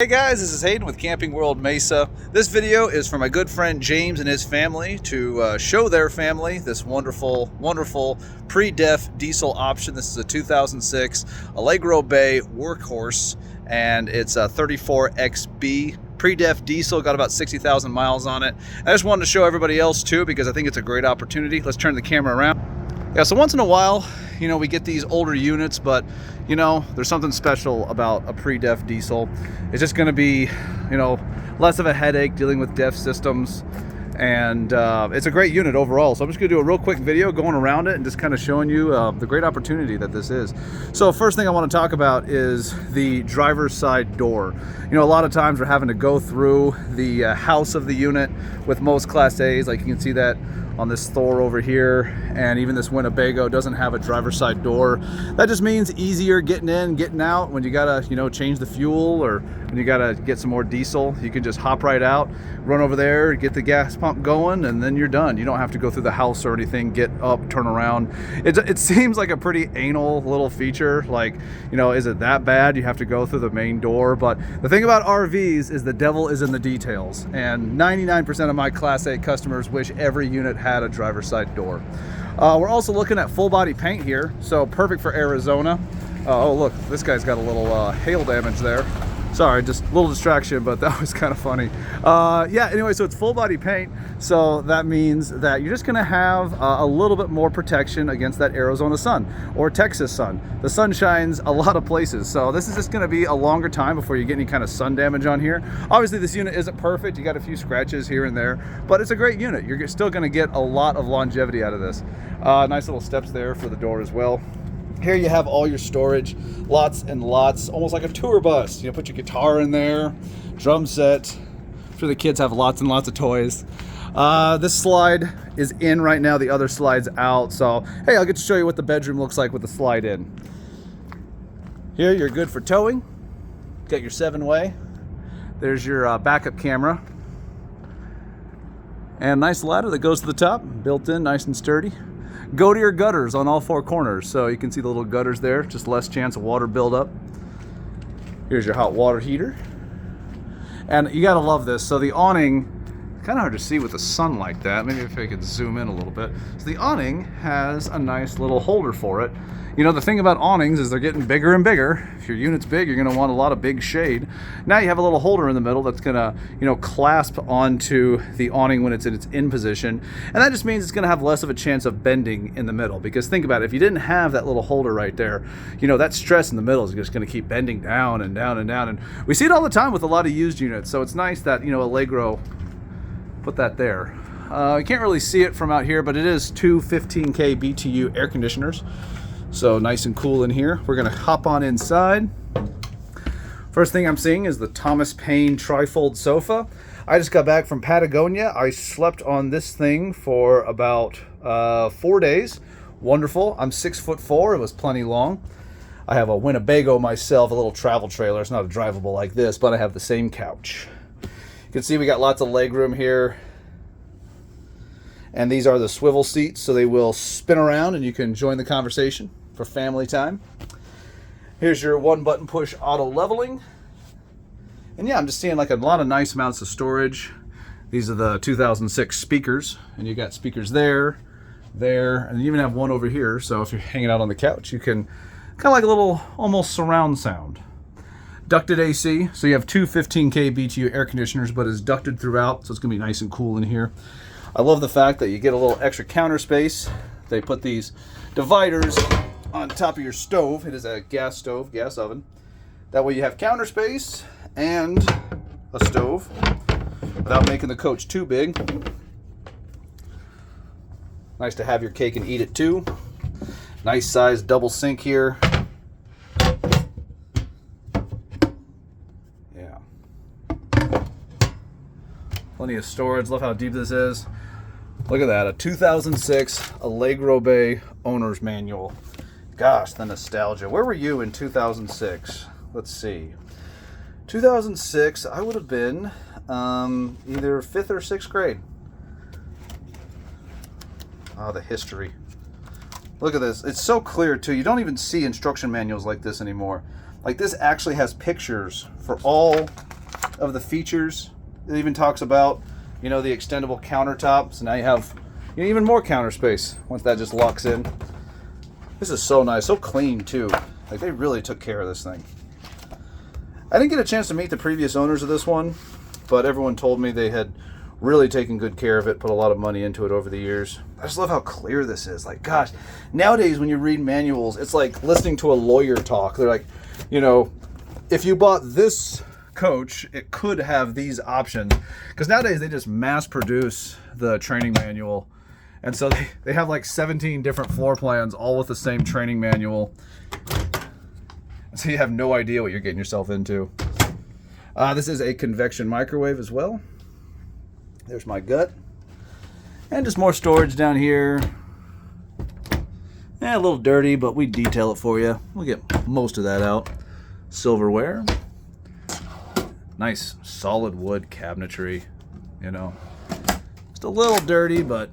Hey guys, this is Hayden with Camping World Mesa. This video is for my good friend James and his family to show their family this wonderful pre-def diesel option. This is a 2006 Allegro Bay workhorse, and it's a 34XB pre-def diesel. Got about 60,000 miles on it. I just wanted to show everybody else too because I think it's a great opportunity. Let's turn the camera around. Yeah, so once in a while, we get these older units, but there's something special about a pre-def diesel. It's just going to be, less of a headache dealing with def systems, and it's a great unit overall. So I'm just going to do a real quick video going around it and just kind of showing you the great opportunity that this is. So first thing I want to talk about is the driver's side door. A lot of times we're having to go through the house of the unit with most Class A's, like you can see that on this Thor over here, and even this Winnebago doesn't have a driver's side door. That just means easier getting in, getting out. When you gotta, change the fuel, or when you gotta get some more diesel, you can just hop right out, run over there, get the gas pump going, and then you're done. You don't have to go through the house or anything, get up, turn around. It seems like a pretty anal little feature. Like, is it that bad? You have to go through the main door. But the thing about RVs is the devil is in the details, and 99% of my Class A customers wish every unit had a driver's side door. We're also looking at full body paint here, so perfect for Arizona. Oh look, this guy's got a little hail damage there. Sorry, just a little distraction, but that was kind of funny. Yeah, anyway, so it's full body paint, so that means that you're just gonna have a little bit more protection against that Arizona sun or Texas sun. The sun shines a lot of places, so this is just gonna be a longer time before you get any kind of sun damage on here. Obviously, this unit isn't perfect. You got a few scratches here and there, but it's a great unit. You're still gonna get a lot of longevity out of this. Nice little steps there for the door as well. Here you have all your storage, lots and lots, almost like a tour bus. Put your guitar in there, drum set. I'm sure the kids have lots and lots of toys. This slide is in right now, the other slide's out. So, hey, I'll get to show you what the bedroom looks like with the slide in. Here, you're good for towing. Got your 7-way. There's your backup camera. And nice ladder that goes to the top, built in, nice and sturdy. Go to your gutters on all 4 corners, so you can see the little gutters there, just less chance of water buildup. Here's your hot water heater. And you gotta love this. So the awning, kind of hard to see with the sun like that. Maybe if I could zoom in a little bit. So the awning has a nice little holder for it. The thing about awnings is they're getting bigger and bigger. If your unit's big, you're gonna want a lot of big shade. Now you have a little holder in the middle that's gonna, clasp onto the awning when it's in its in position. And that just means it's gonna have less of a chance of bending in the middle. Because think about it, if you didn't have that little holder right there, that stress in the middle is just gonna keep bending down and down and down. And we see it all the time with a lot of used units. So it's nice that, Allegro put that there. You can't really see it from out here, but it is 2 15K BTU air conditioners. So nice and cool in here. We're gonna hop on inside. First thing I'm seeing is the Thomas Paine trifold sofa. I just got back from Patagonia. I slept on this thing for about 4 days. Wonderful. I'm 6'4". It was plenty long. I have a Winnebago myself, a little travel trailer. It's not a drivable like this, but I have the same couch. You can see we got lots of leg room here. And these are the swivel seats, so they will spin around and you can join the conversation for family time. Here's your 1-button push auto leveling. And yeah, I'm just seeing like a lot of nice amounts of storage. These are the 2006 speakers, and you got speakers there, and you even have one over here. So if you're hanging out on the couch, you can kind of like a little almost surround sound. Ducted AC, so you have 2 15K BTU air conditioners, but it's ducted throughout, so it's gonna be nice and cool in here. I love the fact that you get a little extra counter space. They put these dividers on top of your stove. It is a gas stove, gas oven. That way you have counter space and a stove without making the coach too big. Nice to have your cake and eat it too. Nice size double sink here. Yeah. Plenty of storage. Love how deep this is. Look at that, a 2006 Allegro Bay owner's manual. Gosh, the nostalgia. Where were you in 2006? Let's see. 2006, I would have been either 5th or 6th grade. Oh, the history. Look at this. It's so clear, too. You don't even see instruction manuals like this anymore. Like, this actually has pictures for all of the features. It even talks about, you know, the extendable countertop. So now you have, you know, even more counter space once that just locks in. This is so nice, so clean too. Like, they really took care of this thing. I didn't get a chance to meet the previous owners of this one, but everyone told me they had really taken good care of it, put a lot of money into it over the years. I just love how clear this is. Like, gosh, nowadays when you read manuals, it's like listening to a lawyer talk. They're like, you know, if you bought this coach, it could have these options. Because nowadays they just mass produce the training manual. And so they have like 17 different floor plans, all with the same training manual. So you have no idea what you're getting yourself into. This is a convection microwave as well. There's my gut. And just more storage down here. A little dirty, but we detail it for you. We'll get most of that out. Silverware. Nice solid wood cabinetry, you know. Just a little dirty, but,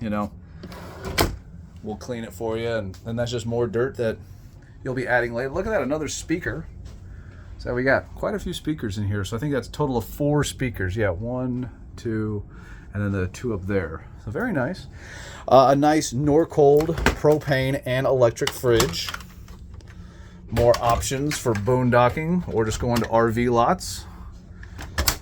you know, we'll clean it for you. And then that's just more dirt that you'll be adding later. Look at that, another speaker. So we got quite a few speakers in here. So I think that's a total of 4 speakers. Yeah, 1, 2, and then the 2 up there. So very nice. A nice Norcold propane and electric fridge. More options for boondocking or just going to RV lots.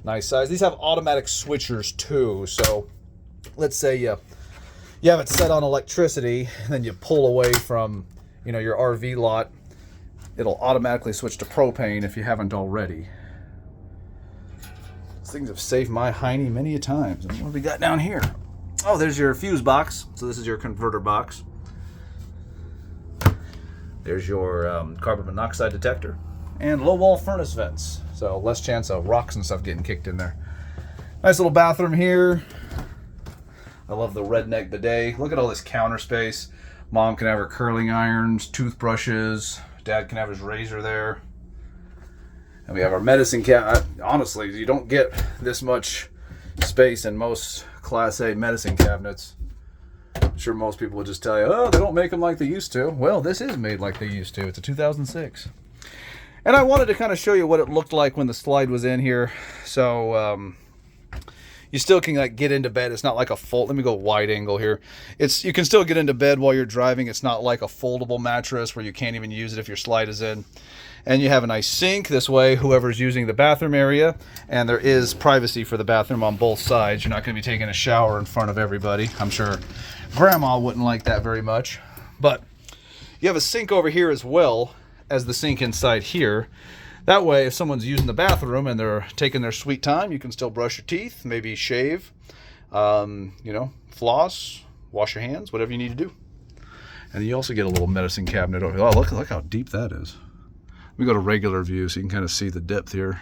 Nice size. These have automatic switchers too. So let's say you have it set on electricity, and then you pull away from, you know, your RV lot. It'll automatically switch to propane if you haven't already. These things have saved my hiney many a times. And what have we got down here? Oh, there's your fuse box. So this is your converter box. There's your carbon monoxide detector and low wall furnace vents. So less chance of rocks and stuff getting kicked in there. Nice little bathroom here. I love the redneck bidet. Look at all this counter space. Mom can have her curling irons, toothbrushes. Dad can have his razor there. And we have our medicine cabinet. Honestly, you don't get this much space in most Class A medicine cabinets. I'm sure most people would just tell you, oh, they don't make them like they used to. Well, this is made like they used to. It's a 2006. And I wanted to kind of show you what it looked like when the slide was in here. So you still can like get into bed. It's not like a fold. Let me go wide angle here. You can still get into bed while you're driving. It's not like a foldable mattress where you can't even use it if your slide is in. And you have a nice sink. This way, whoever's using the bathroom area, and there is privacy for the bathroom on both sides. You're not going to be taking a shower in front of everybody. I'm sure Grandma wouldn't like that very much. But you have a sink over here as well as the sink inside here. That way, if someone's using the bathroom and they're taking their sweet time, you can still brush your teeth, maybe shave, you know, floss, wash your hands, whatever you need to do. And you also get a little medicine cabinet over here. Oh, look how deep that is. Let me go to regular view so you can kind of see the depth here.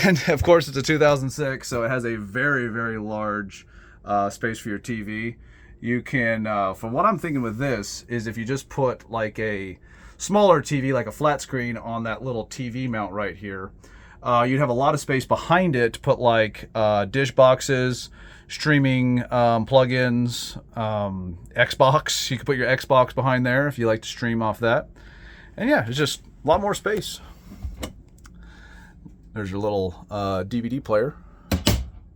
And of course, it's a 2006, so it has a very, very large space for your TV. You can, from what I'm thinking with this, is if you just put like a smaller TV, like a flat screen, on that little TV mount right here, you'd have a lot of space behind it to put like dish boxes, streaming plugins, Xbox. You could put your Xbox behind there if you like to stream off that. And yeah, it's just a lot more space. There's your little DVD player.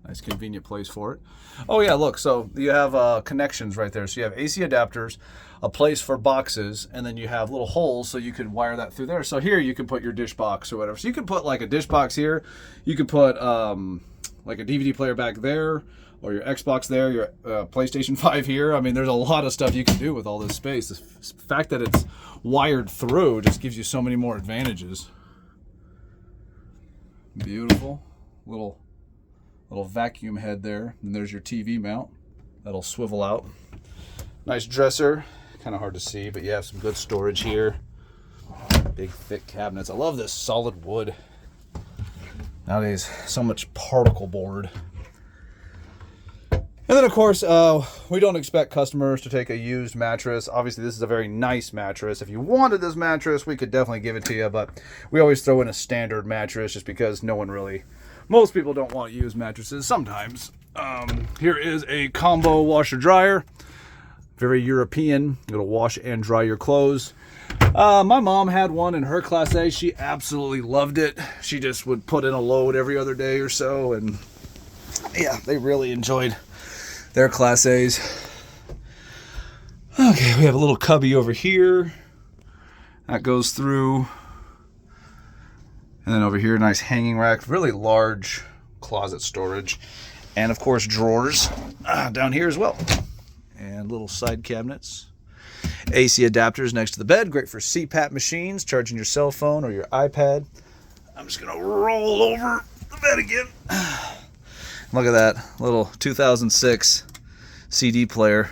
Nice convenient place for it. Oh yeah, look, so you have connections right there. So you have AC adapters, a place for boxes, and then you have little holes so you can wire that through there. So here you can put your dish box or whatever. So you can put like a dish box here. You could put like a DVD player back there, or your Xbox there, your PlayStation 5 here. I mean, there's a lot of stuff you can do with all this space. The fact that it's wired through just gives you so many more advantages. Beautiful. Little vacuum head there. And there's your TV mount. That'll swivel out. Nice dresser. Kind of hard to see, but you have some good storage here. Big, thick cabinets. I love this solid wood. Nowadays, so much particle board. And then, of course, we don't expect customers to take a used mattress. Obviously, this is a very nice mattress. If you wanted this mattress, we could definitely give it to you, but we always throw in a standard mattress just because most people don't want used mattresses sometimes. Here is a combo washer dryer. Very European. It'll wash and dry your clothes. My mom had one in her Class A. She absolutely loved it. She just would put in a load every other day or so, and yeah, they really enjoyed their Class A's. Okay, we have a little cubby over here that goes through, and then over here, nice hanging rack, really large closet storage, and of course drawers down here as well, and little side cabinets. AC adapters next to the bed, great for CPAP machines, charging your cell phone or your iPad. I'm just gonna roll over the bed again. Look at that little 2006 CD player.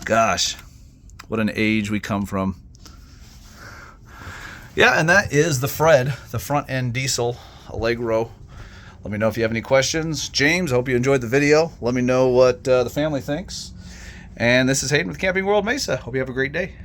Gosh, what an age we come from. Yeah, and that is the Fred, the front end diesel Allegro. Let me know if you have any questions. James, I hope you enjoyed the video. Let me know what the family thinks. And this is Hayden with Camping World Mesa. Hope you have a great day.